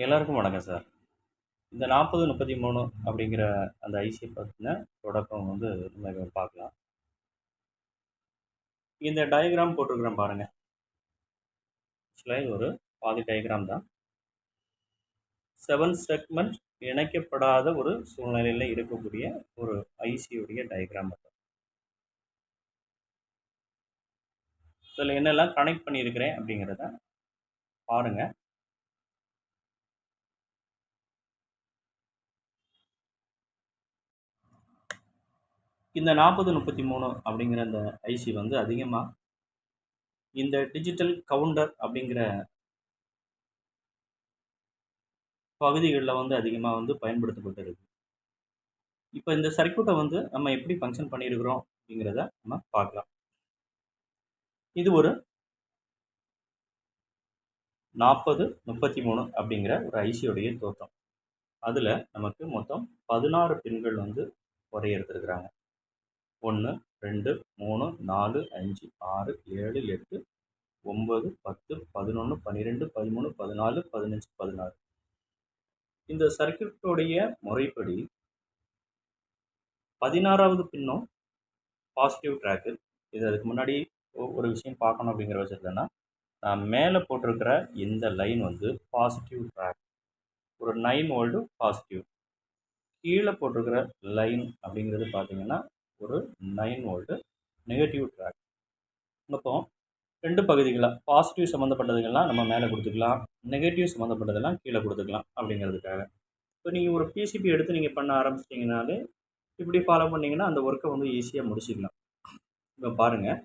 எல்லாருக்கும் வணக்கம் சார். இந்த 4033 அப்படிங்கிற அந்த ஐசிய பத்தின தொடக்கம் நம்ம இப்ப பார்க்கலாம். இந்த டயகிராம் போட்டிருக்கிறேன் பாருங்க. ஆக்சுவலா இது ஒரு பாதி டயகிராம் தான். 7 செக்மெண்ட் இணைக்கப்படாத ஒரு சூழ்நிலையில இருக்கக்கூடிய ஒரு ஐசியுடைய டயகிராம் அது. இதில் என்னெல்லாம் கனெக்ட் பண்ணியிருக்கிறேன் அப்படிங்கிறத பாருங்க. இந்த 4033 அப்படிங்கிற அந்த ஐசி அதிகமாக இந்த டிஜிட்டல் கவுண்டர் அப்படிங்கிற பகுதிகளில் அதிகமாக பயன்படுத்தப்பட்டிருக்கு. இப்போ இந்த சர்க்யூட்டை நம்ம எப்படி ஃபங்க்ஷன் பண்ணியிருக்கிறோம் அப்படிங்கிறத நம்ம பார்க்கலாம். இது ஒரு 4033 அப்படிங்கிற ஒரு ஐசியோடைய தோற்றம். அதில் நமக்கு மொத்தம் 16 பின்கள் வரையறுத்துருக்குறாங்க. 1 2 3 4 5 6 7 8 9 10 11 12 13 14 15 16. இந்த சர்க்யூட்டோடைய முறைப்படி 16வது பின்னும் பாசிட்டிவ் ட்ராக்கு. இது அதுக்கு முன்னாடி ஒரு விஷயம் பார்க்கணும் அப்படிங்கிற பட்சத்துலன்னா, நான் மேலே போட்டிருக்கிற இந்த லைன் பாசிட்டிவ் ட்ராக், ஒரு 9 வோல்ட் பாசிட்டிவ். கீழே போட்டிருக்கிற லைன் அப்படிங்கிறது பார்த்தீங்கன்னா ஒரு 9 வோல்ட் நெகட்டிவ் ட்ராக். அப்போ 2 பகுதிகளாக பாசிட்டிவ் சம்மந்தப்பட்டதுங்கெல்லாம் நம்ம மேலே கொடுத்துக்கலாம், நெகட்டிவ் சம்மந்தப்பட்டதெல்லாம் கீழே கொடுத்துக்கலாம் அப்படிங்கிறதுக்காக. இப்போ நீங்கள் ஒரு பிசிபி எடுத்து நீங்கள் பண்ண ஆரம்பிச்சிட்டிங்கனாலே இப்படி ஃபாலோ பண்ணிங்கன்னா அந்த ஒர்க்கை ஈஸியாக முடிச்சிக்கலாம். இப்போ பாருங்கள்,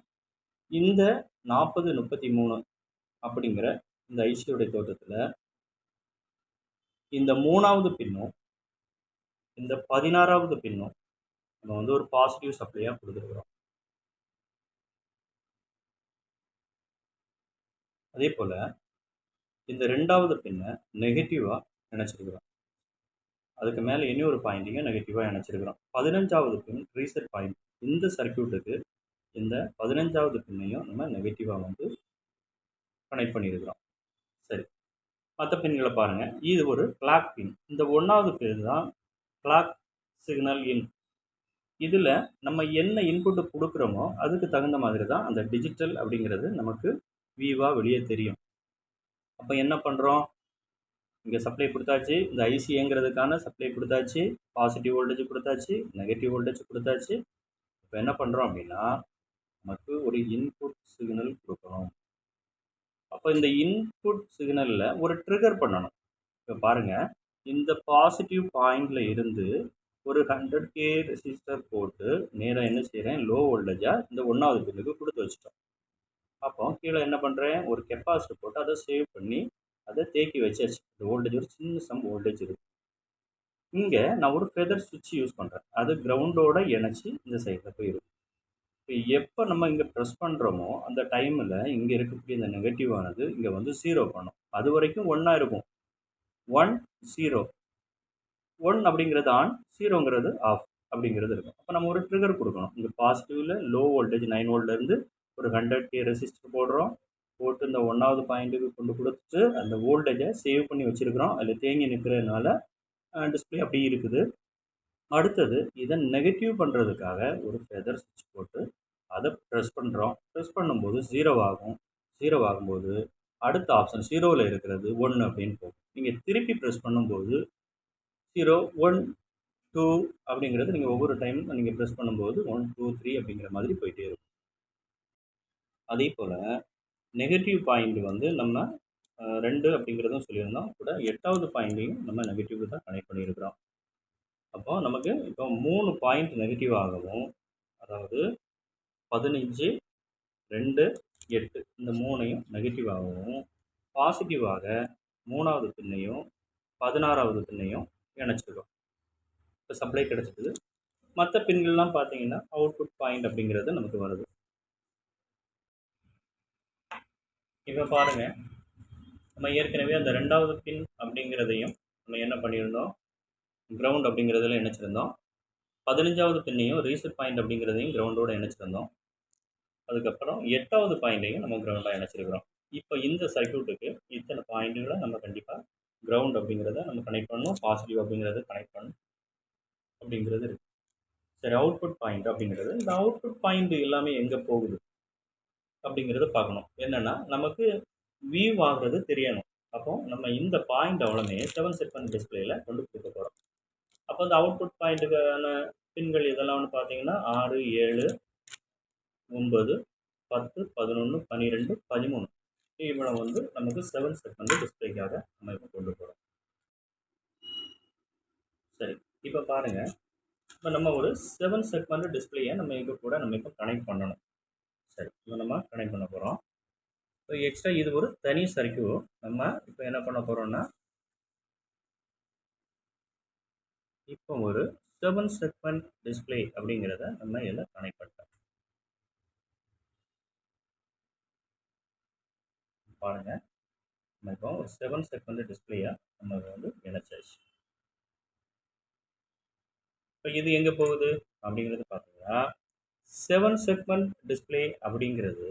இந்த 4033 அப்படிங்கிற இந்த ஐசியோடைய தோற்றத்தில் இந்த 3வது பின்னும் இந்த 16வது பின்னும் நம்ம ஒரு பாசிட்டிவ் சப்ளையாக கொடுத்துருக்குறோம். அதே போல் இந்த 2வது பின்னை நெகட்டிவாக நினச்சிருக்கிறோம். அதுக்கு மேலே இனி ஒரு பாயிண்ட்டையும் நெகட்டிவாக நினச்சிருக்கிறோம். 15வது பின் ரீசெட் பாயிண்ட். இந்த சர்க்யூட்டுக்கு இந்த 15வது பின்னையும் நம்ம நெகட்டிவாக கனெக்ட் பண்ணியிருக்கிறோம். சரி, மற்ற பின்களை பாருங்கள். இது ஒரு கிளாக் பின். இந்த 1வது பின் தான் கிளாக் சிக்னல் இன். இதில் நம்ம என்ன இன்புட்டு கொடுக்குறோமோ அதுக்கு தகுந்த மாதிரி தான் அந்த டிஜிட்டல் அப்படிங்கிறது நமக்கு வியூவாக வெளியே தெரியும். அப்போ என்ன பண்ணுறோம், இங்கே சப்ளை கொடுத்தாச்சு, இந்த ஐசிங்கிறதுக்கான சப்ளை கொடுத்தாச்சு, பாசிட்டிவ் வோல்டேஜ் கொடுத்தாச்சு, நெகட்டிவ் வோல்டேஜ் கொடுத்தாச்சு. இப்போ என்ன பண்ணுறோம் அப்படின்னா, நமக்கு ஒரு இன்புட் சிக்னல் கொடுக்கணும். அப்போ இந்த இன்புட் சிக்னலில் ஒரு ட்ரிகர் பண்ணணும். இப்போ பாருங்கள், இந்த பாசிட்டிவ் பாயிண்டில் இருந்து ஒரு 100K ரெசிஸ்டர் போட்டு நேராக என்ன செய்கிறேன், லோ வோல்டேஜாக இந்த 1வது பின்னுக்கு கொடுத்து வச்சிட்டோம். அப்போ கீழே என்ன பண்ணுறேன், ஒரு கெப்பாசிட்டர் போட்டு அதை சேவ் பண்ணி அதை தேக்கி வச்சாச்சு. இந்த வோல்டேஜ் ஒரு சின்ன சம் வோல்டேஜ் இருக்குது. இங்கே நான் ஒரு ஃபெதர் சுவிட்ச் யூஸ் பண்ணுறேன். அது கிரவுண்டோடு இணைச்சி இந்த சைடில் போயிடும். இப்போ எப்போ நம்ம இங்கே ப்ரெஸ் பண்ணுறோமோ அந்த டைமில் இங்கே இருக்கக்கூடிய இந்த நெகட்டிவானது இங்கே 0 பண்ணும். அது வரைக்கும் 1 இருக்கும். 1 0 1 அப்படிங்கிறது ஆன், 0ங்கிறது ஆஃப் அப்படிங்கிறது இருக்கும். அப்போ நம்ம ஒரு ட்ரிகர் கொடுக்கணும். இந்த பாசிட்டிவில் லோ வோல்டேஜ் 9 வோல்ட்லேருந்து ஒரு 100K ரெசிஸ்டர் போடுறோம். போட்டு இந்த 1வது பாயிண்ட்டுக்கு கொண்டு கொடுத்துட்டு அந்த வோல்டேஜை சேவ் பண்ணி வச்சுருக்கிறோம். அதில் தேங்கி நிற்கிறதுனால டிஸ்பிளே அப்படி இருக்குது. அடுத்தது இதை நெகட்டிவ் பண்ணுறதுக்காக ஒரு ஃபெதர் சுவிட்ச் போட்டு அதை ப்ரெஸ் பண்ணுறோம். ப்ரெஸ் பண்ணும்போது 0 ஆகும். 0 ஆகும்போது அடுத்த ஆப்ஷன் 0வில் இருக்கிறது 1 அப்படின்னு போகும். நீங்கள் திருப்பி ப்ரெஸ் பண்ணும்போது 0 1 2 அப்படிங்கிறது நீங்கள் ஒவ்வொரு டைம் நீங்கள் ப்ரெஸ் பண்ணும்போது 1 2 3 அப்படிங்கிற மாதிரி போயிட்டே இருக்கும். அதே போல் நெகட்டிவ் பாயிண்ட் நம்ம 2 அப்படிங்கிறதும் சொல்லியிருந்தோம். கூட 8வது பாயிண்ட்டையும் நம்ம நெகட்டிவ் தான் கனெக்ட் பண்ணியிருக்கிறோம். அப்போ நமக்கு இப்போ 3 பாயிண்ட் நெகட்டிவ் ஆகவும், அதாவது 15 2 8 இந்த 3ஐயும் நெகட்டிவாகவும், பாசிட்டிவாக 3வது பின்னையும் 16வது பின்னையும் இணைச்சிருக்கோம். இப்போ சப்ளை கிடச்சிது. மற்ற பின்கள்லாம் பார்த்தீங்கன்னா அவுட்புட் பாயிண்ட் அப்படிங்கிறது நமக்கு வருது. இப்போ பாருங்கள், நம்ம ஏற்கனவே அந்த 2வது பின் அப்படிங்கிறதையும் நம்ம என்ன பண்ணியிருந்தோம், கிரவுண்ட் அப்படிங்கிறதுல இணைச்சிருந்தோம். 15வது பின்னையும் ரீசெட் பாயிண்ட் அப்படிங்கிறதையும் கிரவுண்டோடு இணைச்சிருந்தோம். அதுக்கப்புறம் 8வது பாயிண்ட்டையும் நம்ம கிரவுண்டாக இணைச்சிருக்கிறோம். இப்போ இந்த சர்க்யூட்டுக்கு இத்தனை பாயிண்ட்டுகளை நம்ம கண்டிப்பாக கிரவுண்ட் அப்படிங்கிறத நம்ம கனெக்ட் பண்ணணும், பாசிட்டிவ் அப்படிங்கிறத கனெக்ட் பண்ணணும் அப்படிங்கிறது இருக்குது. சரி, அவுட்புட் பாயிண்ட் அப்படிங்கிறது, இந்த அவுட்புட் பாயிண்ட் எல்லாமே எங்கே போகுது அப்படிங்கிறத பார்க்கணும். என்னென்னா நமக்கு வியூ ஆகுறது தெரியணும். அப்போ நம்ம இந்த பாயிண்ட் அவ்வளோமே 7 செக்மெண்ட் டிஸ்பிளேயில் கொண்டு கொடுக்க போகிறோம். அப்போ இந்த அவுட்புட் பாயிண்ட்டுக்கான பின்கள் இதெல்லாம் பார்த்தீங்கன்னா 6, 7, 9, 10, 11, 12, 13 இவ்வளோ நமக்கு 7 செக்மெண்ட் டிஸ்பிளேக்காக நம்ம இப்போ கொண்டு போகிறோம். சரி, இப்போ பாருங்கள், இப்போ நம்ம ஒரு 7 செக்மெண்ட் டிஸ்பிளேயை நம்ம இது கூட நம்ம இப்போ கனெக்ட் பண்ணணும். சரி, இப்போ நம்ம கனெக்ட் பண்ண போகிறோம். இப்போ எக்ஸ்ட்ரா இது ஒரு தனி சர்க்யூட். நம்ம இப்போ என்ன பண்ண போகிறோம்னா, இப்போ ஒரு 7 செக்மெண்ட் டிஸ்பிளே அப்படிங்கிறத நம்ம இதில் கனெக்ட் பண்ணிட்டோம். பாருங்கள், நம்ம இப்போ ஒரு 7 செக்மெண்ட் டிஸ்பிளேயை நம்ம இணைச்சாச்சு. இப்போ இது எங்கே போகுது அப்படிங்கிறது பார்த்தீங்கன்னா, 7 செக்மெண்ட் டிஸ்பிளே அப்படிங்கிறது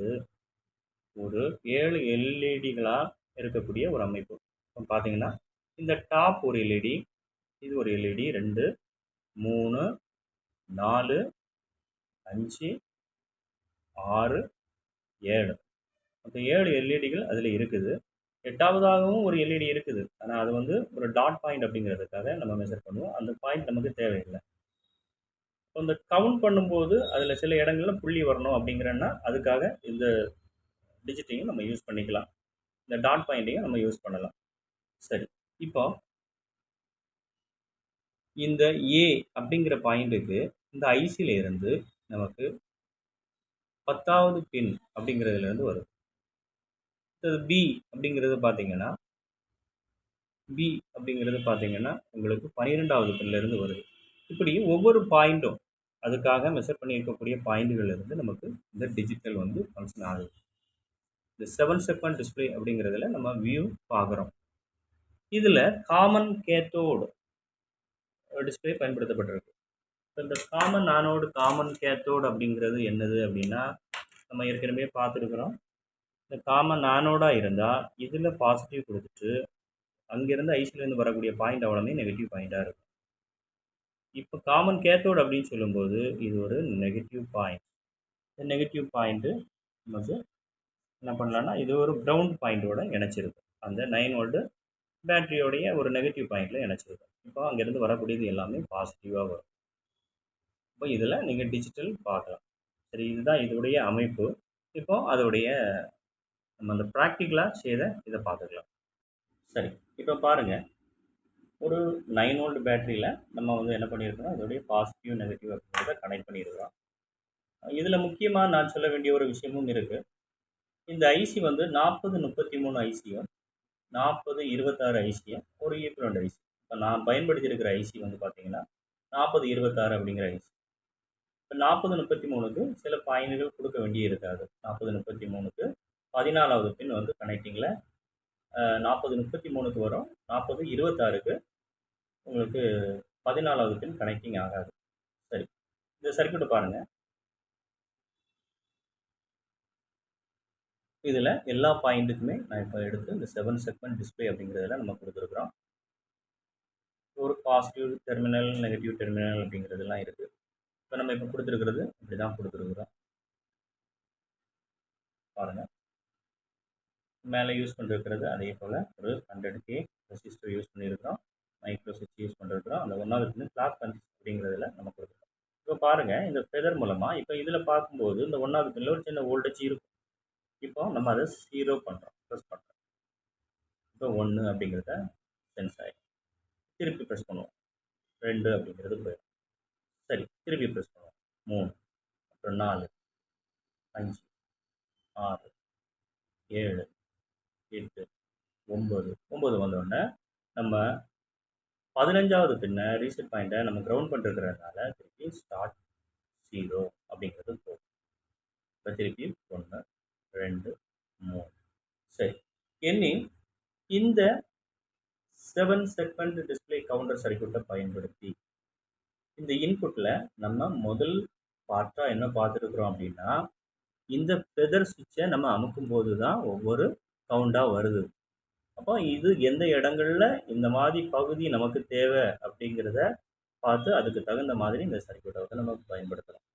ஒரு 7 எல்இடிகளாக இருக்கக்கூடிய ஒரு அமைப்பு. இப்போ பார்த்தீங்கன்னா, இந்த டாப் ஒரு எல்இடி, இது ஒரு எல்இடி, 2, 3, 4, 5, 6, 7. அப்போ 7 எல்இடிகள் அதில் இருக்குது. 8வதாகவும் ஒரு எல்இடி இருக்குது. ஆனால் அது ஒரு டாட் பாயிண்ட் அப்படிங்கிறதுக்காக நம்ம மெஷர் பண்ணுவோம். அந்த பாயிண்ட் நமக்கு தேவையில்லை. இப்போ இந்த கவுண்ட் பண்ணும்போது அதில் சில இடங்களில் புள்ளி வரணும் அப்படிங்கிறன்னா அதுக்காக இந்த டிஜிட்டையும் நம்ம யூஸ் பண்ணிக்கலாம். இந்த டாட் பாயிண்ட்டையும் நம்ம யூஸ் பண்ணலாம். சரி, இப்போ இந்த ஏ அப்படிங்கிற பாயிண்ட்டுக்கு இந்த ஐசியில் இருந்து நமக்கு 10வது பின் அப்படிங்கிறதுலேருந்து வரும். பி அப்படிங்கிறது பார்த்தீங்கன்னா உங்களுக்கு 12வது பின்லேருந்து வருது. இப்படி ஒவ்வொரு பாயிண்ட்டும் அதுக்காக மெஷர் பண்ணியிருக்கக்கூடிய பாயிண்ட்டுகள் இருந்து நமக்கு இந்த டிஜிட்டல் ஃபங்க்ஷன் ஆகுது. இந்த 7 செக்மெண்ட் டிஸ்பிளே அப்படிங்கிறதுல நம்ம வியூ பார்க்குறோம். இதில் காமன் கேத்தோடு டிஸ்பிளே பயன்படுத்தப்பட்டிருக்கு. இப்போ இந்த காமன் ஆனோடு காமன் கேத்தோடு அப்படிங்கிறது என்னது அப்படின்னா, நம்ம ஏற்கனவே பார்த்துருக்குறோம். இந்த காமன் ஆனோடாக இருந்தால் இதில் பாசிட்டிவ் கொடுத்துட்டு அங்கேருந்து ஐசிலேருந்து வரக்கூடிய பாயிண்ட் அவ்வளோமே நெகட்டிவ் பாயிண்ட்டாக இருக்கும். இப்போ காமன் கேத்தோடு அப்படின்னு சொல்லும்போது இது ஒரு நெகட்டிவ் பாயிண்ட். இந்த நெகட்டிவ் பாயிண்ட்டு நமக்கு என்ன பண்ணலான்னா, இது ஒரு கிரவுண்ட் பாயிண்ட்டோட இணைச்சிருக்கும். அந்த 9 வோல்ட்டு பேட்டரியோடைய ஒரு நெகட்டிவ் பாயிண்டில் இணைச்சிருக்கும். இப்போ அங்கேருந்து வரக்கூடியது எல்லாமே பாசிட்டிவாக வரும். இப்போ இதில் நீங்கள் டிஜிட்டல் பார்க்கலாம். சரி, இதுதான் இதோடைய அமைப்பு. இப்போ அதோடைய நம்ம அந்த ப்ராக்டிக்கலாக செய்த இதை பார்த்துக்கலாம். சரி, இப்போ பாருங்கள், ஒரு 9 வோல்ட் பேட்டரியில் நம்ம என்ன பண்ணியிருக்கிறோம், இதோடைய பாசிட்டிவ் நெகட்டிவ் அப்படிங்கிறத கனெக்ட் பண்ணியிருக்கிறோம். இதில் முக்கியமாக நான் சொல்ல வேண்டிய ஒரு விஷயமும் இருக்குது. இந்த ஐசி 4033 ஐசியும் 4026 ஐசியும் ஒரு ஈக்குவலண்ட் ஐசி. இப்போ நான் பயன்படுத்தியிருக்கிற ஐசி பார்த்தீங்கன்னா 4026 அப்படிங்கிற ஐசி. இப்போ 4033க்கு சில பாயிண்ட்கள் கொடுக்க வேண்டிய இருக்காது. 4033க்கு 14வது பின் கனெக்டிங்கில் 4033க்கு வரும். 4026க்கு உங்களுக்கு 14வது பின் கனெக்டிங் ஆகாது. சரி, இந்த சர்க்யூட்டை பாருங்கள். இதில் எல்லா பாயிண்ட்டுக்குமே நான் இப்போ எடுத்து இந்த 7 செக்மெண்ட் டிஸ்பிளே அப்படிங்கிறதுல நம்ம கொடுத்துருக்குறோம். ஒரு பாசிட்டிவ் டெர்மினல், நெகட்டிவ் டெர்மினல் அப்படிங்கிறதுலாம் இருக்குது. இப்போ நம்ம இப்போ கொடுத்துருக்கிறது இப்படி தான் கொடுத்துருக்குறோம். பாருங்கள், மேலே யூஸ் பண்ணிருக்கிறது அதே போல் ஒரு 100K ரெசிஸ்டர் யூஸ் பண்ணியிருக்கிறோம். மைக்ரோ சுவிட்ச் யூஸ் பண்ணிருக்கிறோம். அந்த 1வது பின் கிளாக் பஞ்ச் அப்படிங்கிறதுல நம்ம கொடுத்துருக்கோம். இப்போ பாருங்கள், இந்த ஃபெதர் மூலமாக இப்போ இதில் பார்க்கும்போது இந்த 1வது பின்னில் ஒரு சின்ன வோல்டேஜ் இருக்கும். இப்போ நம்ம அதை 0 பண்ணுறோம், ப்ரெஸ் பண்ணுறோம். இப்போ 1 அப்படிங்கிறத சென்ஸ் ஆகிடும். திருப்பி ப்ரெஸ் பண்ணுவோம், 2 அப்படிங்கிறது போயிடும். சரி, திருப்பி ப்ரெஸ் பண்ணுவோம், 3, அப்புறம் 4, 5, 6, 7, 8, 9 வந்தோடனே நம்ம 15வது பின்னை ரீசெட் பாயிண்ட்டை நம்ம கிரவுண்ட் பண்ணிருக்கிறதுனால திருப்பி ஸ்டார்ட் 0 அப்படிங்கிறது போகும். இப்போ திருப்பி 1, 2, 3. சரி, இனி இந்த 7 செக்மெண்ட் டிஸ்பிளே கவுண்டர் சர்க்யூட்டை பயன்படுத்தி இந்த இன்புட்டில் நம்ம முதல் பார்ட்டாக என்ன பார்த்துருக்குறோம் அப்படின்னா, இந்த ஃபெதர் சுவிட்சை நம்ம அமுக்கும் போது தான் ஒவ்வொரு கவுண்டாக வருது. அப்போ இது எந்த இடங்கள்ல இந்த மாதிரி பகுதி நமக்கு தேவை அப்படிங்கிறத பார்த்து அதுக்கு தகுந்த மாதிரி இந்த சர்க்யூட்டை வந்து நம்ம பயன்படுத்தலாம்.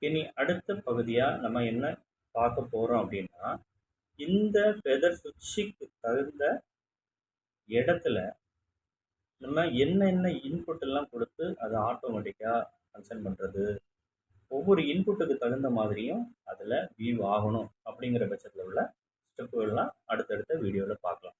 இனி அடுத்த பகுதியாக நம்ம என்ன பார்க்க போகிறோம் அப்படின்னா, இந்த ஃபெதர் சுவிட்சுக்கு தகுந்த இடத்துல நம்ம என்னென்ன இன்புட் எல்லாம் கொடுத்து அதை ஆட்டோமேட்டிக்காக ஃபங்க்ஷன் பண்ணுறது, ஒவ்வொரு இன்புட்டுக்கு தகுந்த மாதிரியும் அதில் வியூ ஆகணும் அப்படிங்கிற பட்சத்தில் உள்ள ஸ்டெப்புகள்லாம் அடுத்தடுத்த வீடியோவில் பார்க்கலாம்.